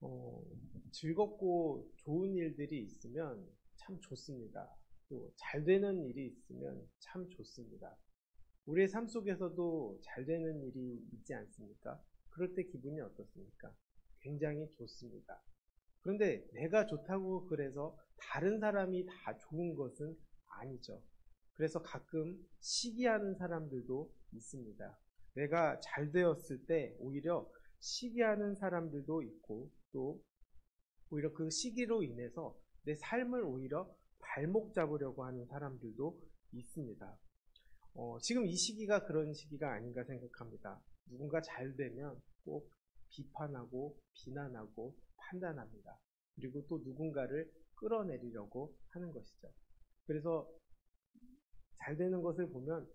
어, 즐겁고 좋은 일들이 있으면 참 좋습니다. 또 잘 되는 일이 있으면 참 좋습니다. 우리의 삶 속에서도 잘 되는 일이 있지 않습니까? 그럴 때 기분이 어떻습니까? 굉장히 좋습니다. 그런데 내가 좋다고 그래서 다른 사람이 다 좋은 것은 아니죠. 그래서 가끔 시기하는 사람들도 있습니다. 내가 잘 되었을 때 오히려 시기하는 사람들도 있고, 또 오히려 그 시기로 인해서 내 삶을 오히려 발목 잡으려고 하는 사람들도 있습니다. 지금 이 시기가 그런 시기가 아닌가 생각합니다. 누군가 잘 되면 꼭 비판하고 비난하고 판단합니다. 그리고 또 누군가를 끌어내리려고 하는 것이죠. 그래서 잘 되는 것을 보면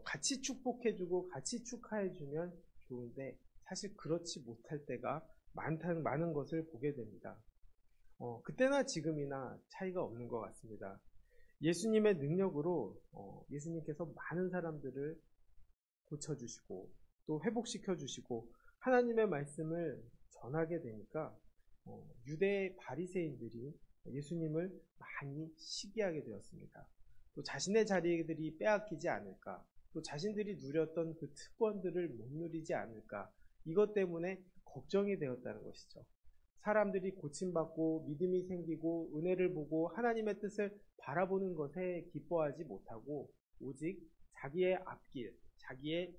같이 축복해주고 같이 축하해주면 좋은데, 사실 그렇지 못할 때가 많은 것을 보게 됩니다. 그때나 지금이나 차이가 없는 것 같습니다. 예수님의 능력으로 예수님께서 많은 사람들을 고쳐주시고 또 회복시켜주시고 하나님의 말씀을 전하게 되니까 유대 바리새인들이 예수님을 많이 시기하게 되었습니다. 또 자신의 자리들이 빼앗기지 않을까, 또 자신들이 누렸던 그 특권들을 못 누리지 않을까, 이것 때문에 걱정이 되었다는 것이죠. 사람들이 고침받고 믿음이 생기고 은혜를 보고 하나님의 뜻을 바라보는 것에 기뻐하지 못하고 오직 자기의 앞길, 자기의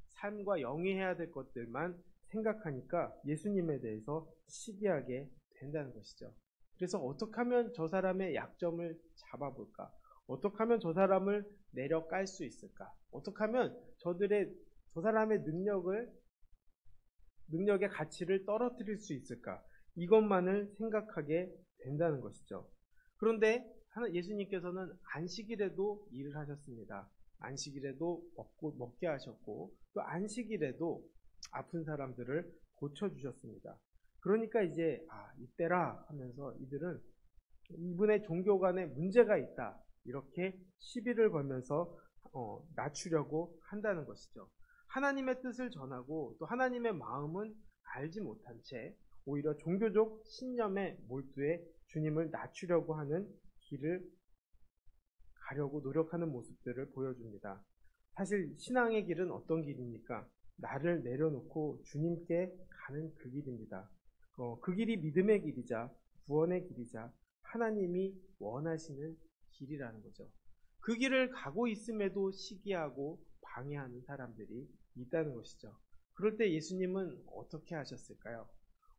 삶과 영위해야 될 것들만 생각하니까 예수님에 대해서 시기하게 된다는 것이죠. 그래서 어떻게 하면 저 사람의 약점을 잡아볼까? 어떻게 하면 저 사람을 내려 깔 수 있을까? 어떻게 하면 저 사람의 능력의 가치를 떨어뜨릴 수 있을까? 이것만을 생각하게 된다는 것이죠. 그런데 예수님께서는 안식일에도 일을 하셨습니다. 안식일에도 먹게 하셨고, 또 안식일에도 아픈 사람들을 고쳐주셨습니다. 그러니까 이제, 이때라 하면서 이들은 이분의 종교 간에 문제가 있다, 이렇게 시비를 걸면서 낮추려고 한다는 것이죠. 하나님의 뜻을 전하고 또 하나님의 마음은 알지 못한 채 오히려 종교적 신념에 몰두해 주님을 낮추려고 하는 길을 가려고 노력하는 모습들을 보여줍니다. 사실 신앙의 길은 어떤 길입니까? 나를 내려놓고 주님께 가는 그 길입니다. 그 길이 믿음의 길이자 구원의 길이자 하나님이 원하시는 길이라는 거죠. 그 길을 가고 있음에도 시기하고 방해하는 사람들이 있다는 것이죠. 그럴 때 예수님은 어떻게 하셨을까요?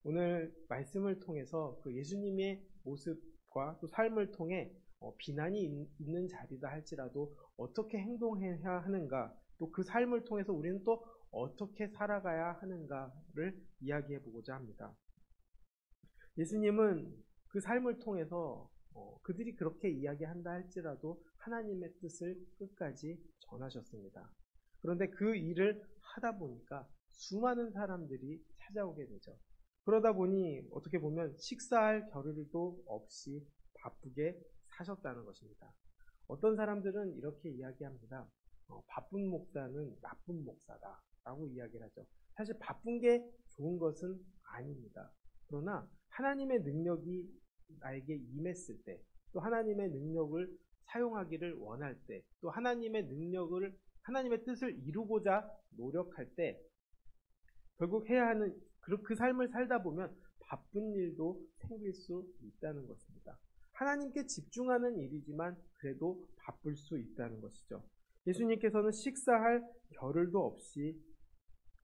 오늘 말씀을 통해서 그 예수님의 모습과 또 삶을 통해 비난이 있는 자리다 할지라도 어떻게 행동해야 하는가, 또 그 삶을 통해서 우리는 또 어떻게 살아가야 하는가를 이야기해 보고자 합니다. 예수님은 그 삶을 통해서 그들이 그렇게 이야기한다 할지라도 하나님의 뜻을 끝까지 전하셨습니다. 그런데 그 일을 하다 보니까 수많은 사람들이 찾아오게 되죠. 그러다 보니 어떻게 보면 식사할 겨를도 없이 바쁘게 사셨다는 것입니다. 어떤 사람들은 이렇게 이야기합니다. 바쁜 목사는 나쁜 목사다 라고 이야기를 하죠. 사실 바쁜 게 좋은 것은 아닙니다. 그러나 하나님의 능력이 나에게 임했을 때, 또 하나님의 능력을 사용하기를 원할 때, 또 하나님의 뜻을 이루고자 노력할 때, 결국 해야 하는 그 삶을 살다 보면 바쁜 일도 생길 수 있다는 것입니다. 하나님께 집중하는 일이지만 그래도 바쁠 수 있다는 것이죠. 예수님께서는 식사할 겨를도 없이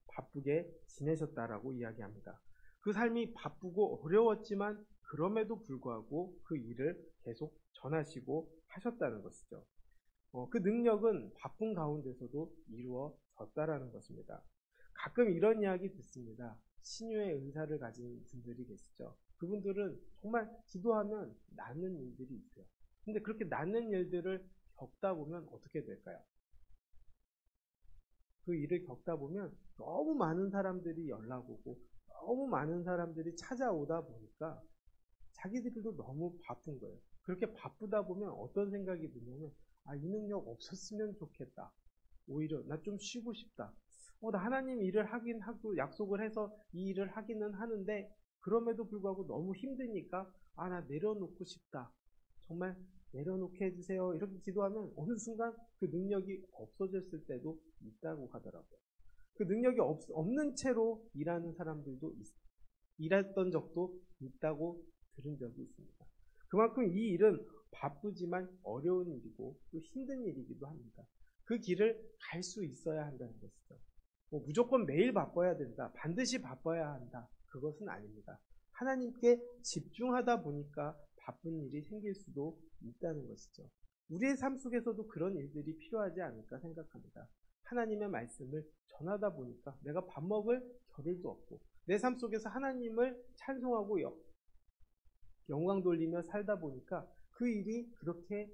바쁘게 지내셨다라고 이야기합니다. 그 삶이 바쁘고 어려웠지만 그럼에도 불구하고 그 일을 계속 전하시고 하셨다는 것이죠. 그 능력은 바쁜 가운데서도 이루어졌다라는 것입니다. 가끔 이런 이야기 듣습니다. 신유의 은사를 가진 분들이 계시죠. 그분들은 정말 기도하면 낫는 일들이 있어요. 근데 그렇게 낫는 일들을 겪다 보면 어떻게 될까요? 그 일을 겪다 보면 너무 많은 사람들이 연락 오고 너무 많은 사람들이 찾아오다 보니까 자기들도 너무 바쁜 거예요. 그렇게 바쁘다 보면 어떤 생각이 드냐면, 이 능력 없었으면 좋겠다. 오히려 나 좀 쉬고 싶다. 나 하나님 일을 하긴 하고 약속을 해서 이 일을 하기는 하는데 그럼에도 불구하고 너무 힘드니까 나 내려놓고 싶다. 정말 내려놓게 해주세요. 이렇게 기도하면 어느 순간 그 능력이 없어졌을 때도 있다고 하더라고요. 그 능력이 없는 채로 일하는 사람들도 일했던 적도 있다고 들은 적이 있습니다. 그만큼 이 일은 바쁘지만 어려운 일이고 또 힘든 일이기도 합니다. 그 길을 갈 수 있어야 한다는 것이죠. 무조건 매일 바빠야 된다. 반드시 바빠야 한다. 그것은 아닙니다. 하나님께 집중하다 보니까 바쁜 일이 생길 수도 있다는 것이죠. 우리의 삶 속에서도 그런 일들이 필요하지 않을까 생각합니다. 하나님의 말씀을 전하다 보니까 내가 밥 먹을 겨를도 없고 내 삶 속에서 하나님을 찬송하고 영광 돌리며 살다 보니까 그 일이 그렇게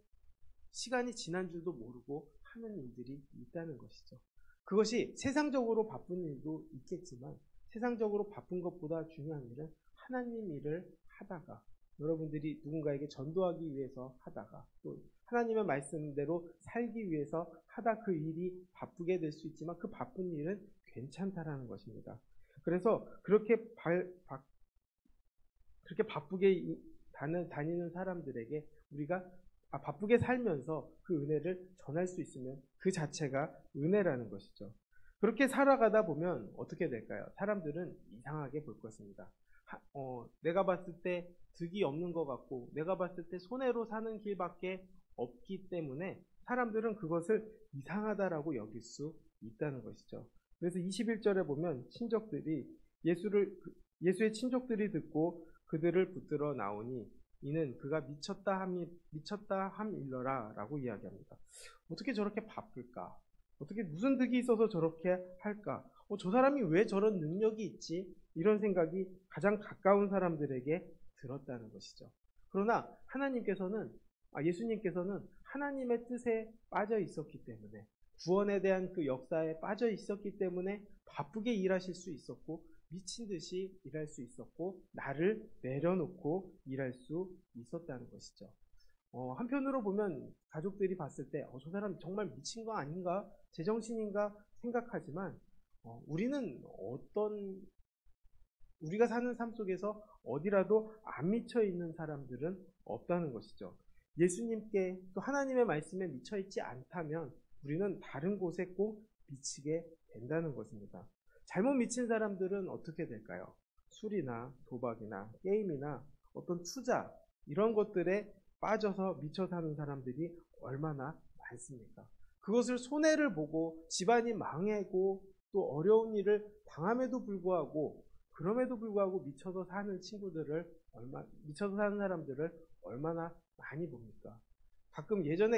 시간이 지난 줄도 모르고 하는 일들이 있다는 것이죠. 그것이 세상적으로 바쁜 일도 있겠지만 세상적으로 바쁜 것보다 중요한 일은 하나님 일을 하다가 여러분들이 누군가에게 전도하기 위해서 하다가 또 하나님의 말씀대로 살기 위해서 하다 그 일이 바쁘게 될 수 있지만 그 바쁜 일은 괜찮다라는 것입니다. 그래서 그렇게 바쁘게 다니는 사람들에게 우리가 바쁘게 살면서 그 은혜를 전할 수 있으면 그 자체가 은혜라는 것이죠. 그렇게 살아가다 보면 어떻게 될까요? 사람들은 이상하게 볼 것입니다. 내가 봤을 때 득이 없는 것 같고 내가 봤을 때 손해로 사는 길밖에 없기 때문에 사람들은 그것을 이상하다라고 여길 수 있다는 것이죠. 그래서 21절에 보면 예수의 친족들이 듣고 그들을 붙들어 나오니 이는 그가 미쳤다 함일러라 라고 이야기합니다. 어떻게 저렇게 바쁠까? 어떻게 무슨 득이 있어서 저렇게 할까? 저 사람이 왜 저런 능력이 있지? 이런 생각이 가장 가까운 사람들에게 들었다는 것이죠. 그러나 예수님께서는 하나님의 뜻에 빠져 있었기 때문에 구원에 대한 그 역사에 빠져 있었기 때문에 바쁘게 일하실 수 있었고 미친 듯이 일할 수 있었고 나를 내려놓고 일할 수 있었다는 것이죠. 한편으로 보면 가족들이 봤을 때 저 사람 정말 미친 거 아닌가? 제정신인가? 생각하지만 우리가 사는 삶 속에서 어디라도 안 미쳐 있는 사람들은 없다는 것이죠. 예수님께 또 하나님의 말씀에 미쳐 있지 않다면 우리는 다른 곳에 꼭 미치게 된다는 것입니다. 잘못 미친 사람들은 어떻게 될까요? 술이나 도박이나 게임이나 어떤 투자 이런 것들에 빠져서 미쳐 사는 사람들이 얼마나 많습니까? 그것을 손해를 보고 집안이 망하고 또 어려운 일을 당함에도 불구하고 미쳐서 사는 사람들을 얼마나 많이 봅니까? 가끔 예전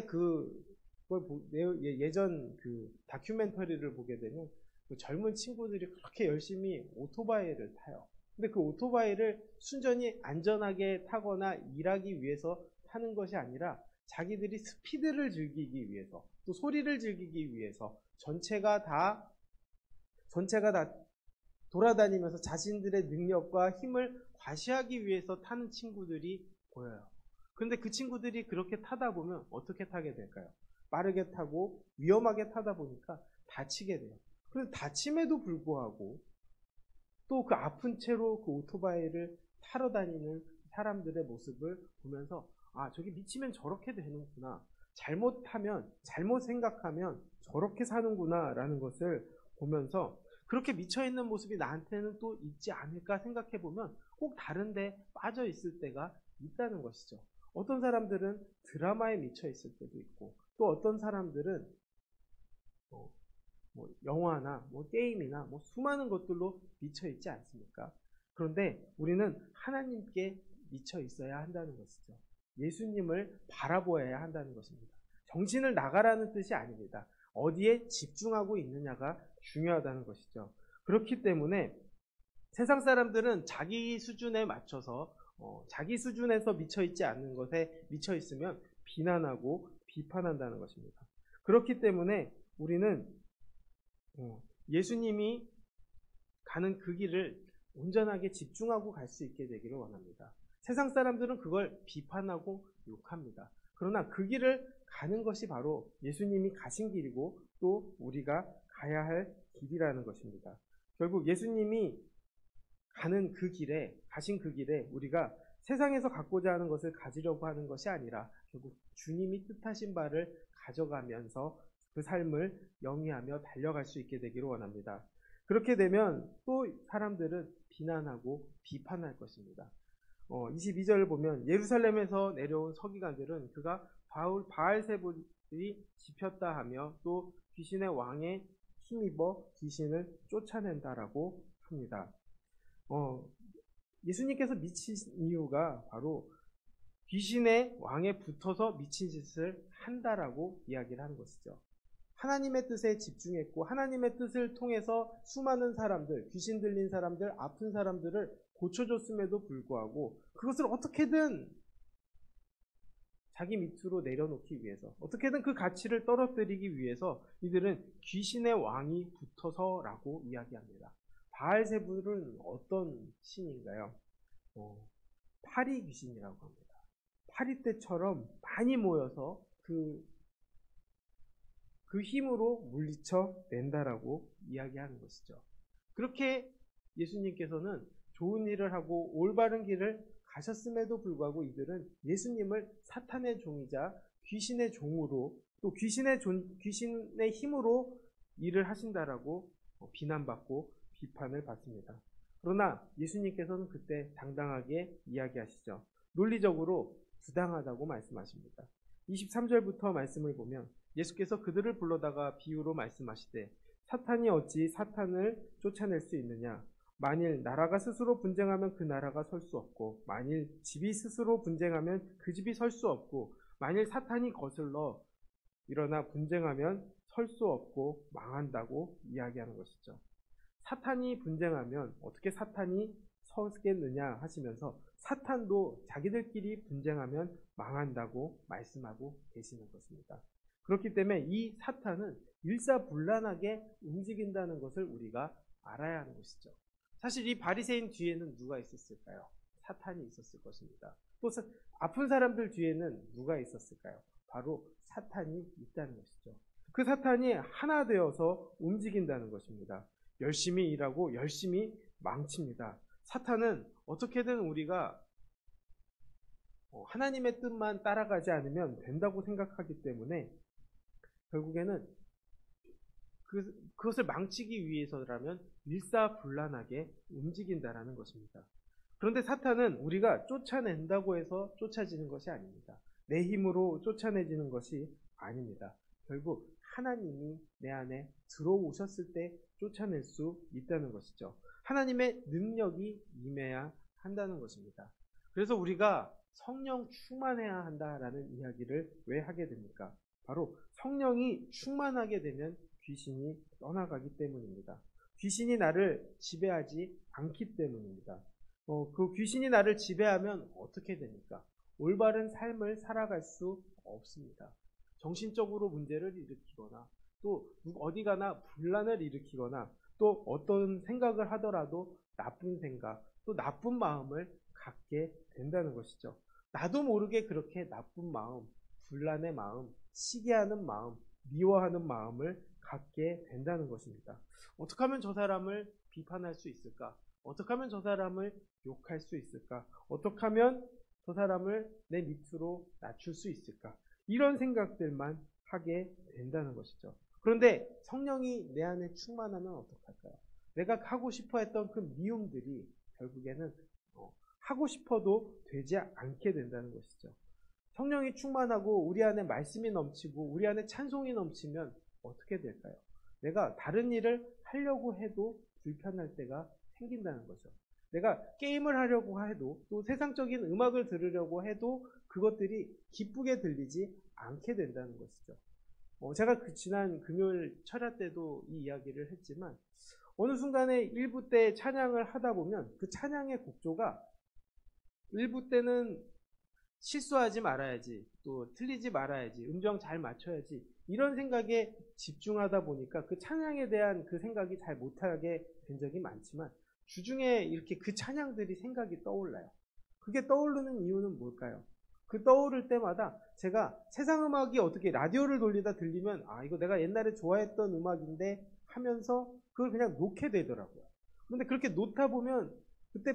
그 다큐멘터리를 보게 되면 그 젊은 친구들이 그렇게 열심히 오토바이를 타요. 근데 그 오토바이를 순전히 안전하게 타거나 일하기 위해서 타는 것이 아니라 자기들이 스피드를 즐기기 위해서 또 소리를 즐기기 위해서 전체가 다 돌아다니면서 자신들의 능력과 힘을 과시하기 위해서 타는 친구들이 보여요. 그런데 그 친구들이 그렇게 타다 보면 어떻게 타게 될까요? 빠르게 타고 위험하게 타다 보니까 다치게 돼요. 그런데 다침에도 불구하고 또 그 아픈 채로 그 오토바이를 타러 다니는 사람들의 모습을 보면서 저게 미치면 저렇게 되는구나. 잘못하면, 잘못 생각하면 저렇게 사는구나 라는 것을 보면서 그렇게 미쳐있는 모습이 나한테는 또 있지 않을까 생각해 보면 꼭 다른데 빠져 있을 때가 있다는 것이죠. 어떤 사람들은 드라마에 미쳐 있을 때도 있고 또 어떤 사람들은 영화나 게임이나 수많은 것들로 미쳐 있지 않습니까? 그런데 우리는 하나님께 미쳐 있어야 한다는 것이죠. 예수님을 바라보아야 한다는 것입니다. 정신을 나가라는 뜻이 아닙니다. 어디에 집중하고 있느냐가 중요하다는 것이죠. 그렇기 때문에 세상 사람들은 자기 수준에 맞춰서 자기 수준에서 미쳐 있지 않는 것에 미쳐 있으면 비난하고 비판한다는 것입니다. 그렇기 때문에 우리는 예수님이 가는 그 길을 온전하게 집중하고 갈 수 있게 되기를 원합니다. 세상 사람들은 그걸 비판하고 욕합니다. 그러나 그 길을 가는 것이 바로 예수님이 가신 길이고 또 우리가 가야 할 길이라는 것입니다. 결국 예수님이 가신 그 길에 우리가 세상에서 갖고자 하는 것을 가지려고 하는 것이 아니라 결국 주님이 뜻하신 바를 가져가면서 그 삶을 영위하며 달려갈 수 있게 되기를 원합니다. 그렇게 되면 또 사람들은 비난하고 비판할 것입니다. 22절을 보면 예루살렘에서 내려온 서기관들은 그가 바알세불이 집혔다 하며 또 귀신의 왕에 힘입어 귀신을 쫓아낸다라고 합니다. 예수님께서 미친 이유가 바로 귀신의 왕에 붙어서 미친 짓을 한다라고 이야기를 하는 것이죠. 하나님의 뜻에 집중했고 하나님의 뜻을 통해서 수많은 사람들, 귀신 들린 사람들, 아픈 사람들을 고쳐줬음에도 불구하고 그것을 어떻게든 자기 밑으로 내려놓기 위해서, 어떻게든 그 가치를 떨어뜨리기 위해서 이들은 귀신의 왕이 붙어서라고 이야기합니다. 바알세불은 어떤 신인가요? 파리 귀신이라고 합니다. 파리 때처럼 많이 모여서 그 힘으로 물리쳐 낸다라고 이야기하는 것이죠. 그렇게 예수님께서는 좋은 일을 하고 올바른 길을 가셨음에도 불구하고 이들은 예수님을 사탄의 종이자 귀신의 종으로 또 귀신의 힘으로 일을 하신다라고 비난받고 비판을 받습니다. 그러나 예수님께서는 그때 당당하게 이야기하시죠. 논리적으로 부당하다고 말씀하십니다. 23절부터 말씀을 보면 예수께서 그들을 불러다가 비유로 말씀하시되 사탄이 어찌 사탄을 쫓아낼 수 있느냐? 만일 나라가 스스로 분쟁하면 그 나라가 설 수 없고 만일 집이 스스로 분쟁하면 그 집이 설 수 없고 만일 사탄이 거슬러 일어나 분쟁하면 설 수 없고 망한다고 이야기하는 것이죠. 사탄이 분쟁하면 어떻게 사탄이 서겠느냐 하시면서 사탄도 자기들끼리 분쟁하면 망한다고 말씀하고 계시는 것입니다. 그렇기 때문에 이 사탄은 일사불란하게 움직인다는 것을 우리가 알아야 하는 것이죠. 사실 이 바리새인 뒤에는 누가 있었을까요? 사탄이 있었을 것입니다. 또 아픈 사람들 뒤에는 누가 있었을까요? 바로 사탄이 있다는 것이죠. 그 사탄이 하나 되어서 움직인다는 것입니다. 열심히 일하고 열심히 망칩니다. 사탄은 어떻게든 우리가 하나님의 뜻만 따라가지 않으면 된다고 생각하기 때문에 결국에는 그것을 망치기 위해서라면 일사불란하게 움직인다라는 것입니다. 그런데 사탄은 우리가 쫓아낸다고 해서 쫓아지는 것이 아닙니다. 내 힘으로 쫓아내지는 것이 아닙니다. 결국 하나님이 내 안에 들어오셨을 때 쫓아낼 수 있다는 것이죠. 하나님의 능력이 임해야 한다는 것입니다. 그래서 우리가 성령 충만해야 한다라는 이야기를 왜 하게 됩니까? 바로 성령이 충만하게 되면 귀신이 떠나가기 때문입니다. 귀신이 나를 지배하지 않기 때문입니다. 그 귀신이 나를 지배하면 어떻게 됩니까? 올바른 삶을 살아갈 수 없습니다. 정신적으로 문제를 일으키거나 또 어디 가나 분란을 일으키거나 또 어떤 생각을 하더라도 나쁜 생각 또 나쁜 마음을 갖게 된다는 것이죠. 나도 모르게 그렇게 나쁜 마음, 분란의 마음, 시기하는 마음, 미워하는 마음을 갖게 된다는 것입니다. 어떻게 하면 저 사람을 비판할 수 있을까? 어떻게 하면 저 사람을 욕할 수 있을까? 어떻게 하면 저 사람을 내 밑으로 낮출 수 있을까? 이런 생각들만 하게 된다는 것이죠. 그런데 성령이 내 안에 충만하면 어떡할까요? 내가 하고 싶어 했던 그 미움들이 결국에는 하고 싶어도 되지 않게 된다는 것이죠. 성령이 충만하고 우리 안에 말씀이 넘치고 우리 안에 찬송이 넘치면 어떻게 될까요? 내가 다른 일을 하려고 해도 불편할 때가 생긴다는 거죠. 내가 게임을 하려고 해도 또 세상적인 음악을 들으려고 해도 그것들이 기쁘게 들리지 않게 된다는 것이죠. 제가 지난 금요일 철야 때도 이 이야기를 했지만 어느 순간에 1부 때 찬양을 하다 보면 그 찬양의 곡조가 1부 때는 실수하지 말아야지 또 틀리지 말아야지 음정 잘 맞춰야지 이런 생각에 집중하다 보니까 그 찬양에 대한 그 생각이 잘 못하게 된 적이 많지만 주중에 이렇게 그 찬양들이 생각이 떠올라요. 그게 떠오르는 이유는 뭘까요? 그 떠오를 때마다 제가 세상 음악이 어떻게 라디오를 돌리다 들리면 이거 내가 옛날에 좋아했던 음악인데 하면서 그걸 그냥 놓게 되더라고요. 근데 그렇게 놓다 보면 그때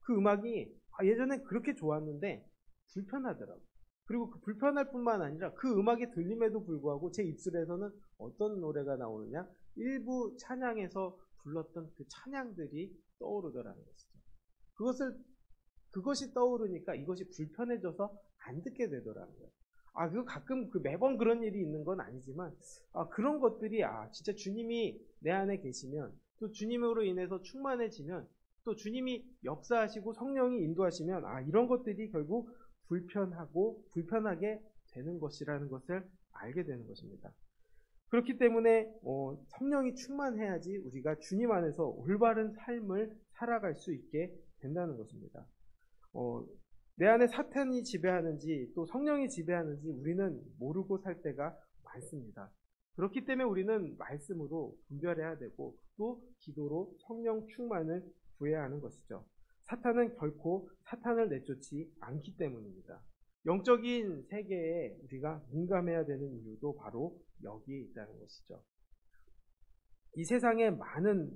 그 음악이 예전엔 그렇게 좋았는데 불편하더라고요. 그리고 그 불편할 뿐만 아니라 그 음악이 들림에도 불구하고 제 입술에서는 어떤 노래가 나오느냐? 일부 찬양에서 불렀던 그 찬양들이 떠오르더라는 것이죠. 그것이 떠오르니까 이것이 불편해져서 안 듣게 되더라고요. 그거 가끔 매번 그런 일이 있는 건 아니지만, 그런 것들이, 진짜 주님이 내 안에 계시면, 또 주님으로 인해서 충만해지면, 또 주님이 역사하시고 성령이 인도하시면, 이런 것들이 결국 불편하게 되는 것이라는 것을 알게 되는 것입니다. 그렇기 때문에, 성령이 충만해야지 우리가 주님 안에서 올바른 삶을 살아갈 수 있게 된다는 것입니다. 내 안에 사탄이 지배하는지 또 성령이 지배하는지 우리는 모르고 살 때가 많습니다. 그렇기 때문에 우리는 말씀으로 분별해야 되고 또 기도로 성령 충만을 구해야 하는 것이죠. 사탄은 결코 사탄을 내쫓지 않기 때문입니다. 영적인 세계에 우리가 민감해야 되는 이유도 바로 여기에 있다는 것이죠. 이 세상의 많은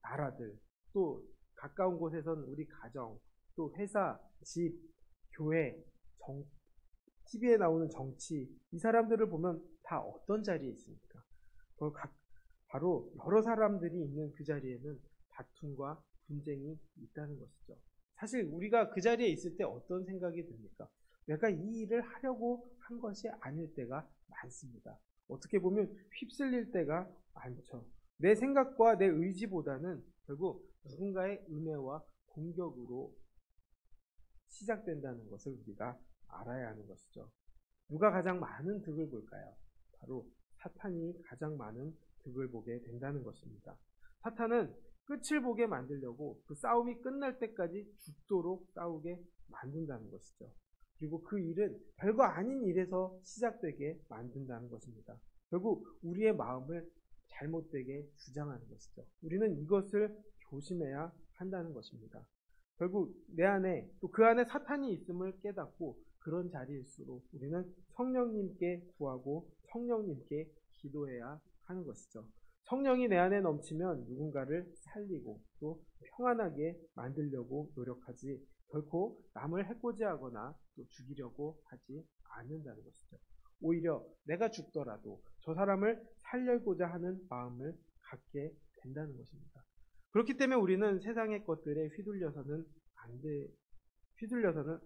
나라들, 또 가까운 곳에서는 우리 가정, 또 회사, 집, 교회, TV에 나오는 정치, 이 사람들을 보면 다 어떤 자리에 있습니까? 바로 여러 사람들이 있는 그 자리에는 다툼과 분쟁이 있다는 것이죠. 사실 우리가 그 자리에 있을 때 어떤 생각이 듭니까? 내가 이 일을 하려고 한 것이 아닐 때가 많습니다. 어떻게 보면 휩쓸릴 때가 많죠. 내 생각과 내 의지보다는 결국 누군가의 은혜와 공격으로 시작된다는 것을 우리가 알아야 하는 것이죠. 누가 가장 많은 득을 볼까요? 바로 사탄이 가장 많은 득을 보게 된다는 것입니다. 사탄은 끝을 보게 만들려고 그 싸움이 끝날 때까지 죽도록 싸우게 만든다는 것이죠. 그리고 그 일은 별거 아닌 일에서 시작되게 만든다는 것입니다. 결국 우리의 마음을 잘못되게 주장하는 것이죠. 우리는 이것을 조심해야 한다는 것입니다. 결국 내 안에 또 그 안에 사탄이 있음을 깨닫고 그런 자리일수록 우리는 성령님께 구하고 성령님께 기도해야 하는 것이죠. 성령이 내 안에 넘치면 누군가를 살리고 또 평안하게 만들려고 노력하지 결코 남을 해코지하거나 또 죽이려고 하지 않는다는 것이죠. 오히려 내가 죽더라도 저 사람을 살려고자 하는 마음을 갖게 된다는 것입니다. 그렇기 때문에 우리는 세상의 것들에 휘둘려서는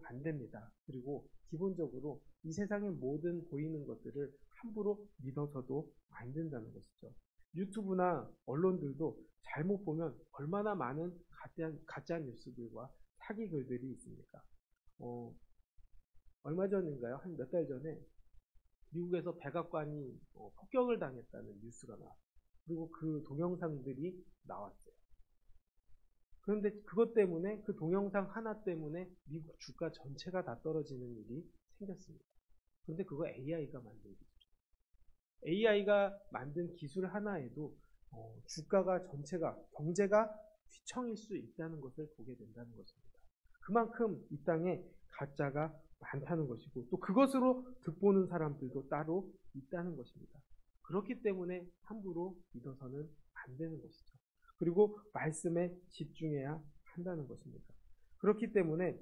안 됩니다. 그리고 기본적으로 이 세상의 모든 보이는 것들을 함부로 믿어서도 안 된다는 것이죠. 유튜브나 언론들도 잘못 보면 얼마나 많은 가짜 뉴스들과 사기 글들이 있습니까? 얼마 전인가요? 한 몇 달 전에 미국에서 백악관이 폭격을 당했다는 뉴스가 나왔어요. 그리고 그 동영상들이 나왔어요. 그런데 그것 때문에 그 동영상 하나 때문에 미국 주가 전체가 다 떨어지는 일이 생겼습니다. 그런데 그거 AI가 만든 기술. AI가 만든 기술 하나에도 주가가 전체가 경제가 휘청일 수 있다는 것을 보게 된다는 것입니다. 그만큼 이 땅에 가짜가 많다는 것이고 또 그것으로 득보는 사람들도 따로 있다는 것입니다. 그렇기 때문에 함부로 믿어서는 안 되는 것이죠. 그리고 말씀에 집중해야 한다는 것입니다. 그렇기 때문에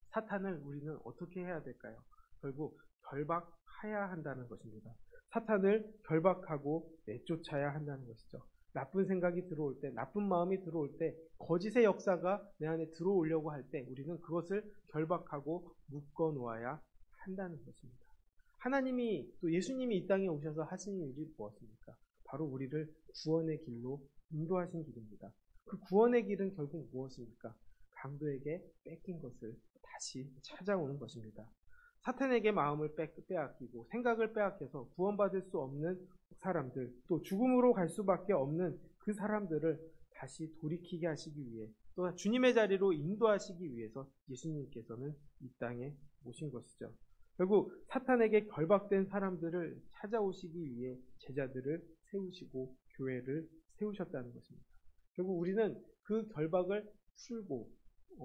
사탄을 우리는 어떻게 해야 될까요? 결국 결박해야 한다는 것입니다. 사탄을 결박하고 내쫓아야 한다는 것이죠. 나쁜 생각이 들어올 때, 나쁜 마음이 들어올 때, 거짓의 역사가 내 안에 들어오려고 할 때 우리는 그것을 결박하고 묶어 놓아야 한다는 것입니다. 하나님이 또 예수님이 이 땅에 오셔서 하신 일이 무엇입니까? 바로 우리를 구원의 길로 인도하신 길입니다. 그 구원의 길은 결국 무엇입니까? 강도에게 뺏긴 것을 다시 찾아오는 것입니다. 사탄에게 마음을 빼앗기고 생각을 빼앗겨서 구원받을 수 없는 사람들, 또 죽음으로 갈 수밖에 없는 그 사람들을 다시 돌이키게 하시기 위해 또 주님의 자리로 인도하시기 위해서 예수님께서는 이 땅에 오신 것이죠. 결국 사탄에게 결박된 사람들을 찾아오시기 위해 제자들을 세우시고 교회를 세우셨다는 것입니다. 결국 우리는 그 결박을 풀고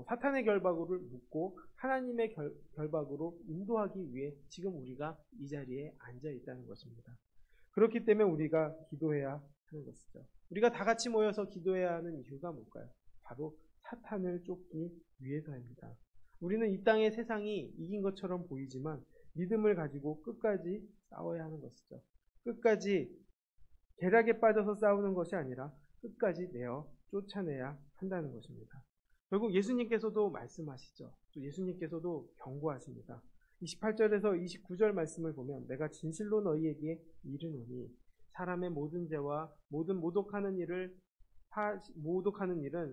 사탄의 결박으로 묶고 하나님의 결박으로 인도하기 위해 지금 우리가 이 자리에 앉아 있다는 것입니다. 그렇기 때문에 우리가 기도해야 하는 것이죠. 우리가 다 같이 모여서 기도해야 하는 이유가 뭘까요? 바로 사탄을 쫓기 위해서입니다. 우리는 이 땅의 세상이 이긴 것처럼 보이지만 믿음을 가지고 끝까지 싸워야 하는 것이죠. 끝까지 계략에 빠져서 싸우는 것이 아니라 끝까지 내어 쫓아내야 한다는 것입니다. 결국 예수님께서도 말씀하시죠. 또 예수님께서도 경고하십니다. 28절에서 29절 말씀을 보면 내가 진실로 너희에게 이르노니 사람의 모든 죄와 모든 모독하는 일은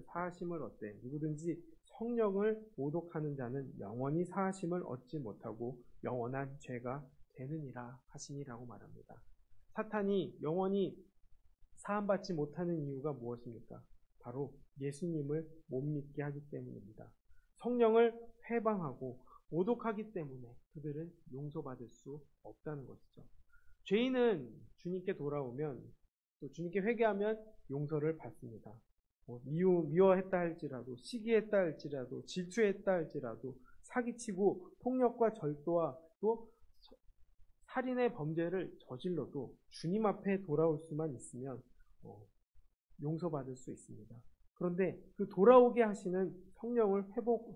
사하심을 얻되 누구든지 성령을 모독하는 자는 영원히 사하심을 얻지 못하고 영원한 죄가 되느니라 하시니라고 말합니다. 사탄이 영원히 사함받지 못하는 이유가 무엇입니까? 바로 예수님을 못 믿게 하기 때문입니다. 성령을 회방하고 모독하기 때문에 그들은 용서받을 수 없다는 것이죠. 죄인은 주님께 돌아오면 또 주님께 회개하면 용서를 받습니다. 미워했다 할지라도 시기했다 할지라도 질투했다 할지라도 사기치고 폭력과 절도와 또 살인의 범죄를 저질러도 주님 앞에 돌아올 수만 있으면 용서받을 수 있습니다. 그런데 그 돌아오게 하시는 성령을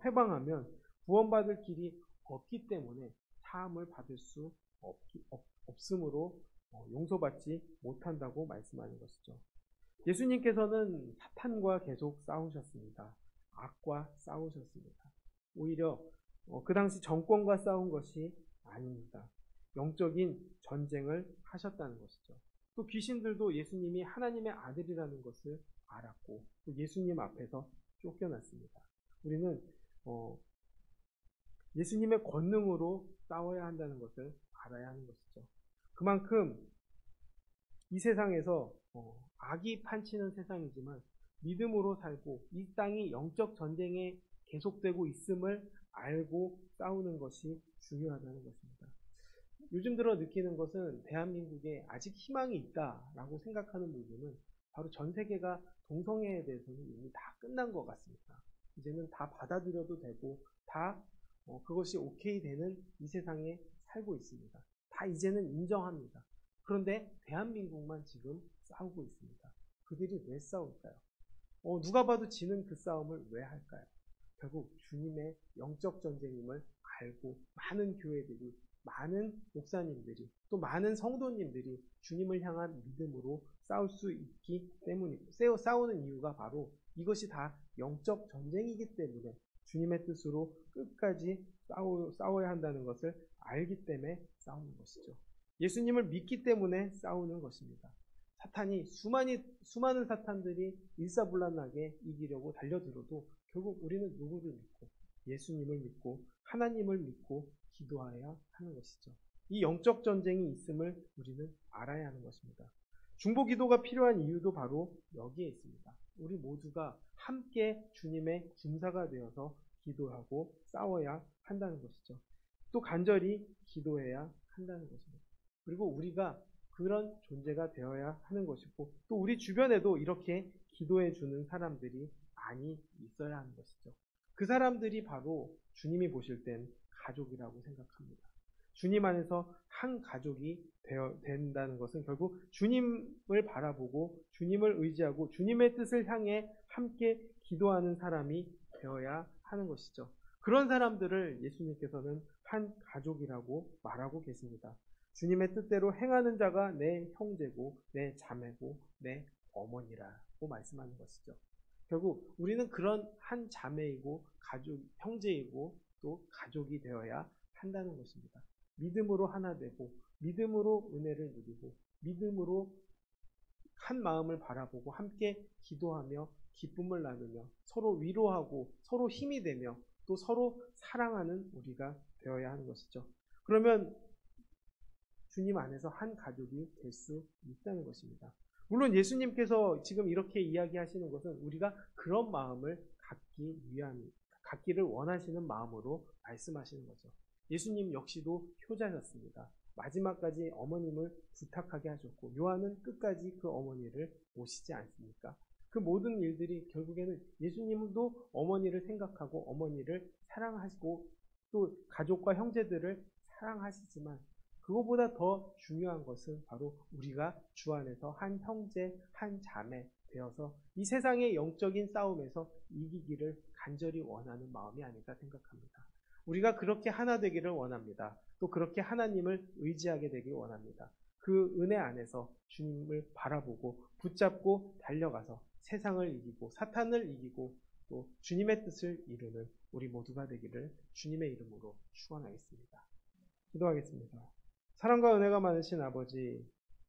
회방하면 구원받을 길이 없기 때문에 사함을 받을 수 없으므로 용서받지 못한다고 말씀하는 것이죠. 예수님께서는 사탄과 계속 싸우셨습니다. 악과 싸우셨습니다. 오히려 그 당시 정권과 싸운 것이 아닙니다. 영적인 전쟁을 하셨다는 것이죠. 또 귀신들도 예수님이 하나님의 아들이라는 것을 알았고 또 예수님 앞에서 쫓겨났습니다. 우리는 예수님의 권능으로 싸워야 한다는 것을 알아야 하는 것이죠. 그만큼 이 세상에서 악이 판치는 세상이지만 믿음으로 살고 이 땅이 영적 전쟁에 계속되고 있음을 알고 싸우는 것이 중요하다는 것입니다. 요즘 들어 느끼는 것은 대한민국에 아직 희망이 있다라고 생각하는 부분은 바로 전 세계가 동성애에 대해서는 이미 다 끝난 것 같습니다. 이제는 다 받아들여도 되고 다 그것이 오케이 되는 이 세상에 살고 있습니다. 다 이제는 인정합니다. 그런데 대한민국만 지금 싸우고 있습니다. 그들이 왜 싸울까요? 누가 봐도 지는 그 싸움을 왜 할까요? 결국 주님의 영적 전쟁임을 알고 많은 교회들이, 많은 목사님들이, 또 많은 성도님들이 주님을 향한 믿음으로 싸울 수 있기 때문이고, 싸우는 이유가 바로 이것이 다 영적 전쟁이기 때문에 주님의 뜻으로 끝까지 싸워야 한다는 것을 알기 때문에 싸우는 것이죠. 예수님을 믿기 때문에 싸우는 것입니다. 사탄이 수많은 사탄들이 일사불란하게 이기려고 달려들어도 결국 우리는 누구를 믿고 예수님을 믿고 하나님을 믿고 기도해야 하는 것이죠. 이 영적 전쟁이 있음을 우리는 알아야 하는 것입니다. 중보기도가 필요한 이유도 바로 여기에 있습니다. 우리 모두가 함께 주님의 군사가 되어서 기도하고 싸워야 한다는 것이죠. 또 간절히 기도해야 한다는 것입니다. 그리고 우리가 그런 존재가 되어야 하는 것이고 또 우리 주변에도 이렇게 기도해 주는 사람들이 많이 있어야 하는 것이죠. 그 사람들이 바로 주님이 보실 땐 가족이라고 생각합니다. 주님 안에서 한 가족이 된다는 것은 결국 주님을 바라보고 주님을 의지하고 주님의 뜻을 향해 함께 기도하는 사람이 되어야 하는 것이죠. 그런 사람들을 예수님께서는 한 가족이라고 말하고 계십니다. 주님의 뜻대로 행하는 자가 내 형제고 내 자매고 내 어머니라고 말씀하는 것이죠. 결국 우리는 그런 한 자매이고 형제이고 또 가족이 되어야 한다는 것입니다. 믿음으로 하나 되고 믿음으로 은혜를 누리고 믿음으로 한 마음을 바라보고 함께 기도하며 기쁨을 나누며 서로 위로하고 서로 힘이 되며 또 서로 사랑하는 우리가 되어야 하는 것이죠. 그러면 주님 안에서 한 가족이 될 수 있다는 것입니다. 물론 예수님께서 지금 이렇게 이야기하시는 것은 우리가 그런 마음을 갖기를 원하시는 마음으로 말씀하시는 거죠. 예수님 역시도 효자셨습니다. 마지막까지 어머님을 부탁하게 하셨고 요한은 끝까지 그 어머니를 모시지 않습니까? 그 모든 일들이 결국에는 예수님도 어머니를 생각하고 어머니를 사랑하시고 또 가족과 형제들을 사랑하시지만 그거보다 더 중요한 것은 바로 우리가 주 안에서 한 형제, 한 자매 되어서 이 세상의 영적인 싸움에서 이기기를 간절히 원하는 마음이 아닐까 생각합니다. 우리가 그렇게 하나 되기를 원합니다. 또 그렇게 하나님을 의지하게 되길 원합니다. 그 은혜 안에서 주님을 바라보고 붙잡고 달려가서 세상을 이기고 사탄을 이기고 또 주님의 뜻을 이루는 우리 모두가 되기를 주님의 이름으로 축원하겠습니다. 기도하겠습니다. 사랑과 은혜가 많으신 아버지,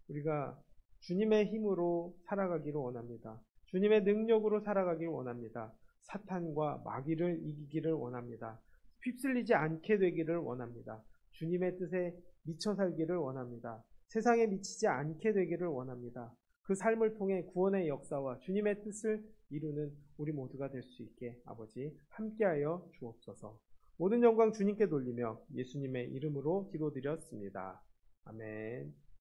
우리가 주님의 힘으로 살아가기를 원합니다. 주님의 능력으로 살아가기를 원합니다. 사탄과 마귀를 이기기를 원합니다. 휩쓸리지 않게 되기를 원합니다. 주님의 뜻에 미쳐 살기를 원합니다. 세상에 미치지 않게 되기를 원합니다. 그 삶을 통해 구원의 역사와 주님의 뜻을 이루는 우리 모두가 될 수 있게 아버지 함께하여 주옵소서. 모든 영광 주님께 돌리며 예수님의 이름으로 기도드렸습니다. 아멘.